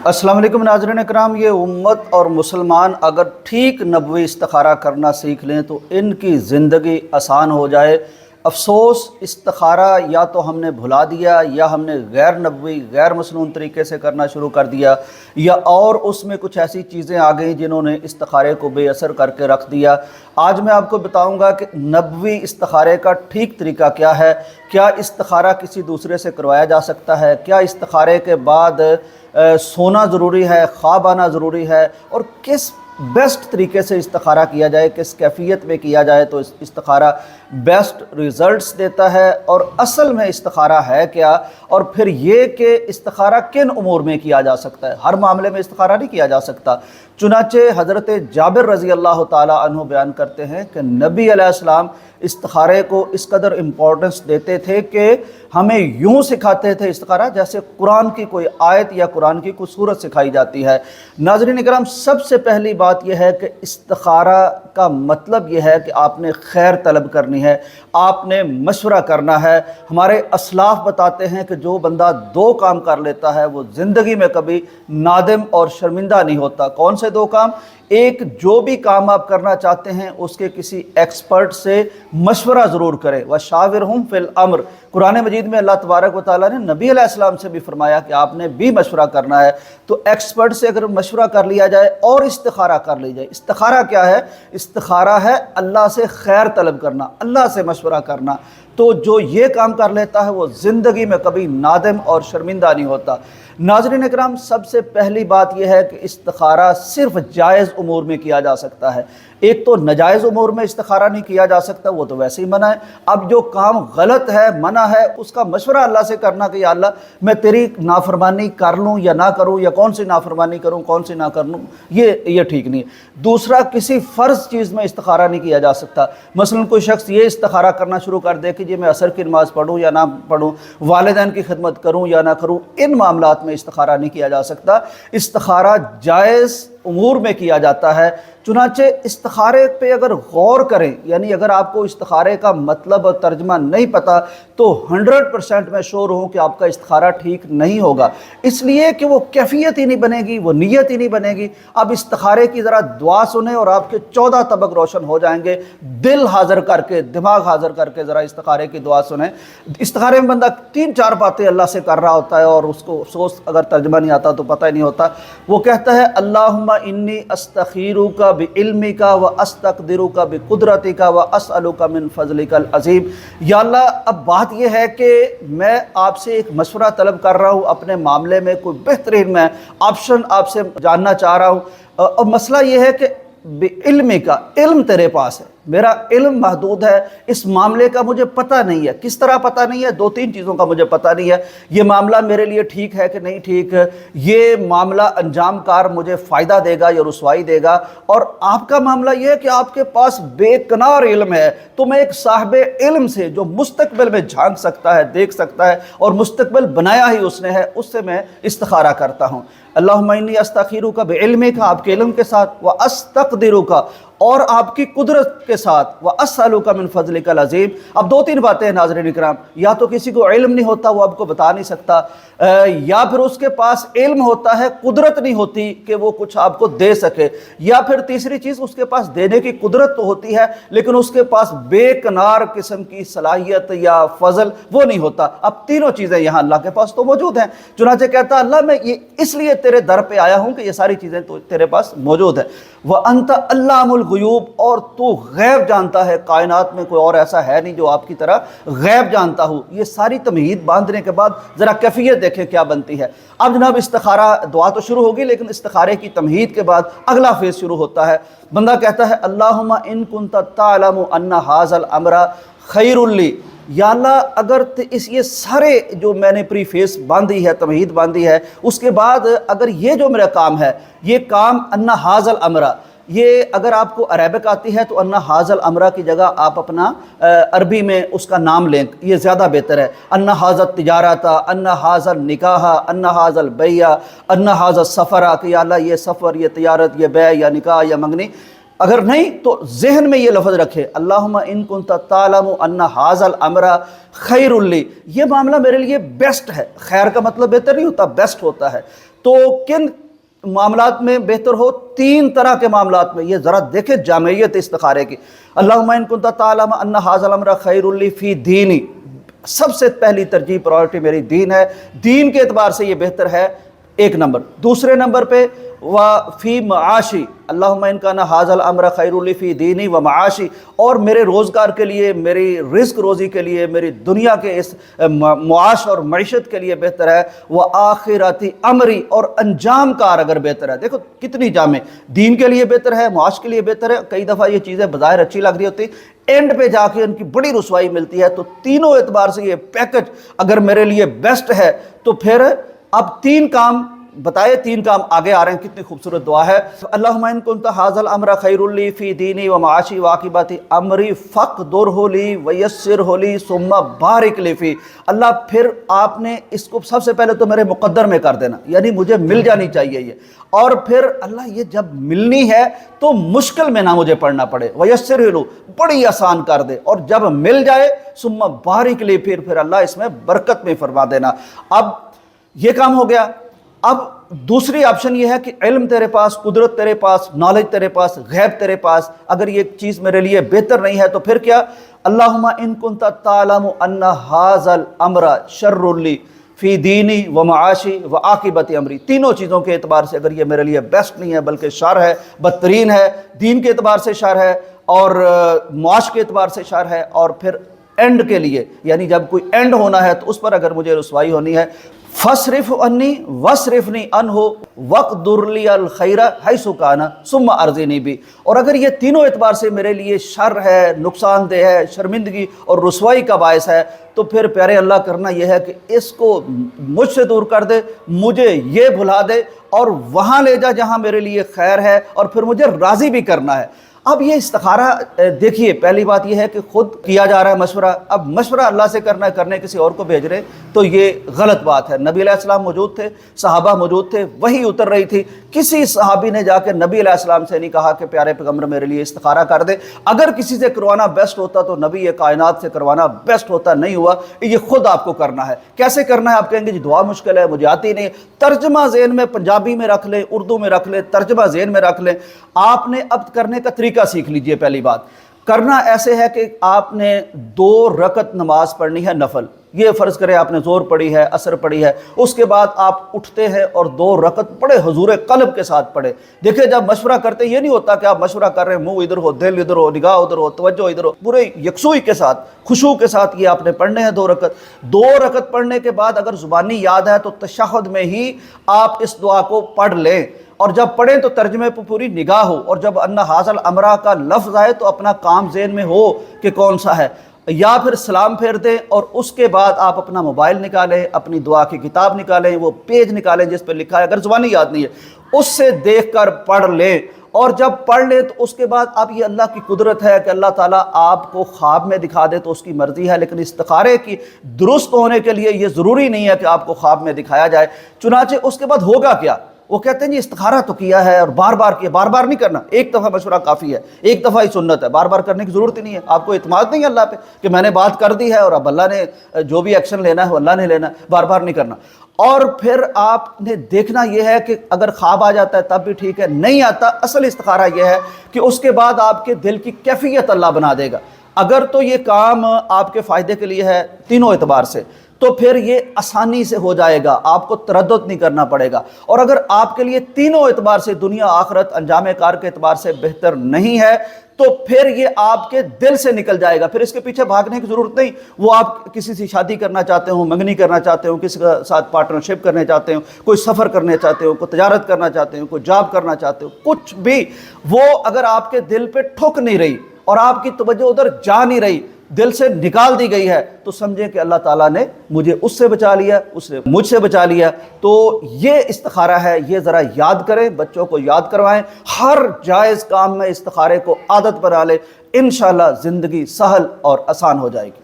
अस्सलाम वालेकुम नाज़रीन इकराम। ये उम्मत और मुसलमान अगर ठीक नबवी इस्तिखारा करना सीख लें तो इनकी ज़िंदगी आसान हो जाए। अफसोस, इस्तिखारा या तो हमने भुला दिया या हमने गैर नबवी गैर मसनून तरीके से करना शुरू कर दिया, या और उसमें कुछ ऐसी चीज़ें आ गई जिन्होंने इस्तिखारे को बेअसर करके रख दिया। आज मैं आपको बताऊंगा कि नबवी इस्तिखारे का ठीक तरीका क्या है। क्या इस्तिखारा किसी दूसरे से करवाया जा सकता है? क्या इस्तिखारे के बाद सोना ज़रूरी है, ख्वाब आना ज़रूरी है? और किस बेस्ट तरीके से इस्तिखारा किया जाए, किस कैफियत में किया जाए तो इस्तिखारा बेस्ट रिज़ल्ट्स देता है? और असल में इस्तिखारा है क्या? और फिर ये कि इस्तिखारा किन उमूर में किया जा सकता है। हर मामले में इस्तिखारा नहीं किया जा सकता। चुनाचे हज़रत जाबिर रज़ी अल्लाह ताला अन्हु बयान करते हैं कि नबी अलैहिस्सलाम इस्तिखारे को इस कदर इम्पोर्टेंस देते थे कि हमें यूँ सिखाते थे इस्तिखारा जैसे कुरान की कोई आयत या कुरान की कोई सूरत सिखाई जाती है। नाज़रीन इकराम, सबसे पहली बात यह है कि इस्तिखारा का मतलब यह है कि आपने खैर तलब करनी है, आपने मशवरा करना है। हमारे असलाफ बताते हैं कि जो बंदा दो काम कर लेता है वो ज़िंदगी में कभी नादिम और शर्मिंदा नहीं होता। कौन से दो काम? एक, जो भी काम आप करना चाहते हैं उसके किसी एक्सपर्ट से मशवरा ज़रूर करें। वशाविरहुम फिल अम्र, कुरान मजीद में अल्लाह तबारक व तआला ने नबी अलैहिस्सलाम से भी फरमाया कि आपने भी मशवरा करना है। तो एक्सपर्ट से अगर मशवरा कर लिया जाए और इस्तिखारा कर ली जाए। इस्तिखारा क्या है? इस्तिखारा है अल्लाह से खैर तलब करना, अल्लाह से मशवरा करना। तो जो ये काम कर लेता है वो ज़िंदगी में कभी नादिम और शर्मिंदा नहीं होता। नाज़रीन इकराम, सबसे पहली बात यह है कि इस्तिखारा सिर्फ जायज़ उमूर में किया जा सकता है। एक तो नाजायज़ उमूर में इस्तिखारा नहीं किया जा सकता, वो तो वैसे ही मना है। अब जो काम गलत है, मना है, उसका मशवरा अल्लाह से करना कि या अल्लाह मैं तेरी नाफरमानी कर लूँ या ना करूँ, या कौन सी नाफरमानी करूँ कौन सी ना कर लूँ, ये ठीक नहीं है। दूसरा, किसी फ़र्ज़ चीज़ में इस्तिखारा नहीं किया जा सकता। मसलन कोई शख्स ये इस्तिखारा करना शुरू कर दे कि जी मैं असर की नमाज़ पढ़ूँ या ना पढ़ूँ, वालिदैन की खिदमत करूँ या ना करूँ, इन मामलात में इस्तिखारा नहीं किया जा सकता। इस्तिखारा जायज़ उमूर में किया जाता है। चुनाचे इस्तिखारे पे अगर गौर करें, यानी अगर आपको इस्तिखारे का मतलब और तर्जमा नहीं पता तो 100% मैं श्योर हूँ कि आपका इस्तिखारा ठीक नहीं होगा, इसलिए कि वो कैफियत ही नहीं बनेगी, वो नीयत ही नहीं बनेगी। अब इस्तिखारे की ज़रा दुआ सुने और आपके 14 तबक रोशन हो जाएंगे। दिल हाज़िर करके, दिमाग हाज़िर करके ज़रा इस्तिखारे की दुआ सुने। इस्तिखारे में बंदा 3-4 बातें अल्लाह से कर रहा होता है और उसको अफसोस अगर तर्जमा नहीं आता तो पता ही नहीं होता। वो कहता है अल्लाहुम्मा इन्नी अस्तखीरुका बिइल्मिका व अस्तक़दिरुका बिकुदरतिका व असअलुका मिन फ़ज़लिकल अज़ीम। या अल्लाह, अब बात यह है कि मैं आपसे एक मशवरा तलब कर रहा हूँ, अपने मामले में कोई बेहतरीन मैं ऑप्शन आपसे जानना चाह रहा हूँ। और मसला यह है कि बिइल्मिका, इल्म तेरे पास है, मेरा इल्म महदूद है, इस मामले का मुझे पता नहीं है। किस तरह पता नहीं है? 2-3 चीज़ों का मुझे पता नहीं है। ये मामला मेरे लिए ठीक है कि नहीं ठीक, ये मामला अंजाम कार मुझे फ़ायदा देगा या रुसवाई देगा। और आपका मामला ये है कि आपके पास बेकनार इल्म है, तो मैं एक साहिब इल्म से जो मुस्तकबिल में झांक सकता है, देख सकता है और मुस्तकबिल बनाया ही उसने है, उससे मैं इस्तिखारा करता हूँ। अल्लाहुम्मा इन्नी अस्तखीरुका बिइल्मिका, आपके इल्म के साथ, व अस्तक़दिरुका, और आपकी कुदरत के साथ, व असअलुका मिन फ़ज़लिकल अज़ीम। अब 2-3 बातें हैं नाज़रीन इकराम। या तो किसी को इल्म नहीं होता, वो आपको बता नहीं सकता, या फिर उसके पास इल्म होता है, कुदरत नहीं होती कि वो कुछ आपको दे सके, या फिर तीसरी चीज़, उसके पास देने की कुदरत तो होती है लेकिन उसके पास बेकनार किस्म की सलाहियत या फजल वो नहीं होता। अब तीनों चीज़ें यहाँ अल्लाह के पास तो मौजूद हैं। चुनांचे कहता अल्लाह, मैं ये इसलिए तेरे दर पे आया हूँ कि ये सारी चीज़ें तो तेरे पास मौजूद है। वह अंत अल्लामुल गुयूब, और तू गैब जानता है, कायनात में कोई और ऐसा है नहीं जो आपकी तरह गैब जानता हूँ। ये सारी तमहीद बांधने के बाद ज़रा कैफियत देखें क्या बनती है। अब जनाब, इस्तिखारा दुआ तो शुरू होगी, लेकिन इस्तिखारे की तमहीद के बाद अगला फेज़ शुरू होता है। बंदा कहता है अल्लाहुम्मा इन कुन्ता तालमु अन्ना हाज़ल अमरा खैरुल ली। या अल्लाह, अगर ये सारे जो मैंने प्रीफेस बांधी है, तमहीद बांधी है, उसके बाद अगर ये जो मेरा काम है, ये काम अन्ना हाज़ल अमरा, ये अगर आपको अरबिक आती है तो अन्ना हाज़ल अमरा की जगह आप अपना अरबी में उसका नाम लें, ये ज़्यादा बेहतर है। अन्ना हाज़ल तिजारता, अन्ना हाज़ल निकाह, अन्ना हाज़ल बैया, अन्ना हाज़ल सफ़रा, कि या अल्लाह ये सफ़र, ये तिजारत, ये बै या निकाह या मंगनी। अगर नहीं तो जहन में ये लफ्ज़ रखे, अल्लाहुम्मा इन कुन्ता तालमु अन्ना हाज़ल अमरा खैरुल ली, ये मामला मेरे लिए बेस्ट है। खैर का मतलब बेहतर नहीं होता, बेस्ट होता है। تو کن معاملات میں بہتر ہو؟ 3 طرح کے معاملات میں۔ یہ ذرا دیکھیں جامعیت استخارے کی۔ اللہم ان کنت تعلم ان ھذا الامر خیر لی فی دینی، سب سے پہلی ترجیح پرائورٹی میری دین ہے، دین کے اعتبار سے یہ بہتر ہے، 1 نمبر۔ دوسرے نمبر پہ وفی معاشی، اللہم ان کان ھذا الامر خیر لی فی دینی و معاشی، اور میرے روزگار کے لیے، میری رزق روزی کے لیے، میری دنیا کے اس معاش اور معیشت کے لیے بہتر ہے، وآخرتی امری، اور انجام کار اگر بہتر ہے۔ دیکھو کتنی جامع، دین کے لیے بہتر ہے، معاش کے لیے بہتر ہے۔ کئی دفعہ یہ چیزیں بظاہر اچھی لگ رہی ہوتی، اینڈ پہ جا کے ان کی بڑی رسوائی ملتی ہے۔ تو تینوں اعتبار سے یہ پیکج اگر میرے لیے بیسٹ ہے تو پھر اب 3 کام بتائے، 3 کام آگے آ رہے ہیں۔ کتنی خوبصورت دعا ہے۔ اللہم ان کنت ھذا الامر خیر لی فی دینی و معاشی وعاقبۃ امری فاقدرہ لی ویسرہ لی ثم بارک لی فی۔ اللہ پھر آپ نے اس کو سب سے پہلے تو میرے مقدر میں کر دینا، یعنی مجھے مل جانی چاہیے یہ، اور پھر اللہ یہ جب ملنی ہے تو مشکل میں نہ مجھے پڑھنا پڑے، ویسرہ لی، بڑی آسان کر دے، اور جب مل جائے ثم بارک لی، پھر اللہ اس میں برکت میں فرما دینا۔ اب یہ کام ہو گیا۔ اب دوسری آپشن یہ ہے کہ علم تیرے پاس، قدرت تیرے پاس، نالج تیرے پاس، غیب تیرے پاس، اگر یہ چیز میرے لیے بہتر نہیں ہے تو پھر کیا؟ اللہم ان کنت تعلم ان ھذا الامر شر لی فی دینی و معاشی و عاقبۃ امری، تینوں چیزوں کے اعتبار سے اگر یہ میرے لیے بیسٹ نہیں ہے بلکہ شر ہے، بدترین ہے، دین کے اعتبار سے شر ہے، اور معاش کے اعتبار سے شر ہے، اور پھر اینڈ کے لیے، یعنی جب کوئی اینڈ ہونا ہے تو اس پر اگر مجھے رسوائی ہونی ہے، فصرف عنی وصرفنی عنہ وقدر لی الخیر حیث کان ثم ارضنی بھی۔ اور اگر یہ تینوں اعتبار سے میرے لیے شر ہے، نقصان دہ ہے، شرمندگی اور رسوائی کا باعث ہے، تو پھر پیارے اللہ کرنا یہ ہے کہ اس کو مجھ سے دور کر دے، مجھے یہ بھلا دے، اور وہاں لے جا جہاں میرے لیے خیر ہے، اور پھر مجھے راضی بھی کرنا ہے۔ اب یہ استخارہ دیکھیے، پہلی بات یہ ہے کہ خود کیا جا رہا ہے مشورہ، اب مشورہ اللہ سے کرنا ہے، کرنے کسی اور کو بھیج رہے تو یہ غلط بات ہے۔ نبی علیہ السلام موجود تھے، صحابہ موجود تھے، وہی اتر رہی تھی، کسی صحابی نے جا کے نبی علیہ السلام سے نہیں کہا کہ پیارے پیغمبر میرے لیے استخارہ کر دے۔ اگر کسی سے کروانا بیسٹ ہوتا تو نبی کائنات سے کروانا بیسٹ ہوتا، نہیں ہوا، یہ خود آپ کو کرنا ہے۔ کیسے کرنا ہے؟ آپ کہیں گے جی دعا مشکل ہے، مجھے آتی نہیں، ترجمہ ذہن میں پنجابی میں رکھ لیں، اردو میں رکھ لیں، ترجمہ ذہن میں رکھ لیں۔ آپ نے اب کرنے کا طریقہ سیکھ لیجئے۔ پہلی بات کرنا ایسے ہے کہ آپ نے 2 رکعت نماز پڑھنی ہے نفل۔ یہ فرض کریں آپ نے ظہر پڑھی ہے، عصر پڑھی ہے، اس کے بعد آپ اٹھتے ہیں اور 2 رکعت بڑے حضور قلب کے ساتھ پڑھے۔ دیکھیں جب مشورہ کرتے یہ نہیں ہوتا کہ آپ مشورہ کر رہے ہیں، منہ ادھر ہو، دل ادھر ہو، نگاہ ادھر ہو، توجہ ادھر ہو، پورے یکسوئی کے ساتھ، خشوع کے ساتھ یہ آپ نے پڑھنے ہیں 2 رکعت۔ 2 رکعت پڑھنے کے بعد اگر زبانی یاد ہے تو تشہد میں ہی آپ اس دعا کو پڑھ لیں، اور جب پڑھیں تو ترجمے پہ پوری نگاہ ہو، اور جب ان ھذا الامر کا لفظ آئے تو اپنا کام ذہن میں ہو کہ کون سا ہے، یا پھر سلام پھیر دیں، اور اس کے بعد آپ اپنا موبائل نکالیں، اپنی دعا کی کتاب نکالیں، وہ پیج نکالیں جس پہ لکھا ہے، اگر زبانی یاد نہیں ہے اس سے دیکھ کر پڑھ لیں۔ اور جب پڑھ لیں تو اس کے بعد اب یہ اللہ کی قدرت ہے کہ اللہ تعالیٰ آپ کو خواب میں دکھا دے تو اس کی مرضی ہے، لیکن استخارے کی درست ہونے کے لیے یہ ضروری نہیں ہے کہ آپ کو خواب میں دکھایا جائے۔ چنانچہ اس کے بعد ہوگا کیا؟ وہ کہتے ہیں جی استخارہ تو کیا ہے اور بار بار کیا، بار بار نہیں کرنا، ایک دفعہ مشورہ کافی ہے، ایک دفعہ ہی سنت ہے، بار بار کرنے کی ضرورت ہی نہیں ہے۔ آپ کو اعتماد نہیں ہے اللہ پہ کہ میں نے بات کر دی ہے اور اب اللہ نے جو بھی ایکشن لینا ہے وہ اللہ نے لینا ہے، بار بار نہیں کرنا۔ اور پھر آپ نے دیکھنا یہ ہے کہ اگر خواب آ جاتا ہے تب بھی ٹھیک ہے، نہیں آتا، اصل استخارہ یہ ہے کہ اس کے بعد آپ کے دل کی کیفیت اللہ بنا دے گا۔ اگر تو یہ کام آپ کے فائدے کے لیے ہے تینوں اعتبار سے تو پھر یہ آسانی سے ہو جائے گا، آپ کو تردد نہیں کرنا پڑے گا۔ اور اگر آپ کے لیے تینوں اعتبار سے، دنیا آخرت انجام کار کے اعتبار سے بہتر نہیں ہے تو پھر یہ آپ کے دل سے نکل جائے گا، پھر اس کے پیچھے بھاگنے کی ضرورت نہیں۔ وہ آپ کسی سے شادی کرنا چاہتے ہوں، منگنی کرنا چاہتے ہوں، کسی کے ساتھ پارٹنرشپ کرنے چاہتے ہوں، کوئی سفر کرنے چاہتے ہوں، کوئی تجارت کرنا چاہتے ہوں، کوئی جاب کرنا چاہتے ہو، کچھ بھی، وہ اگر آپ کے دل پہ ٹھک نہیں رہی اور آپ کی توجہ ادھر جا نہیں رہی، دل سے نکال دی گئی ہے، تو سمجھیں کہ اللہ تعالیٰ نے مجھے اس سے بچا لیا، اس نے مجھ سے بچا لیا۔ تو یہ استخارہ ہے، یہ ذرا یاد کریں، بچوں کو یاد کروائیں، ہر جائز کام میں استخارے کو عادت بنا لیں، انشاءاللہ زندگی سہل اور آسان ہو جائے گی۔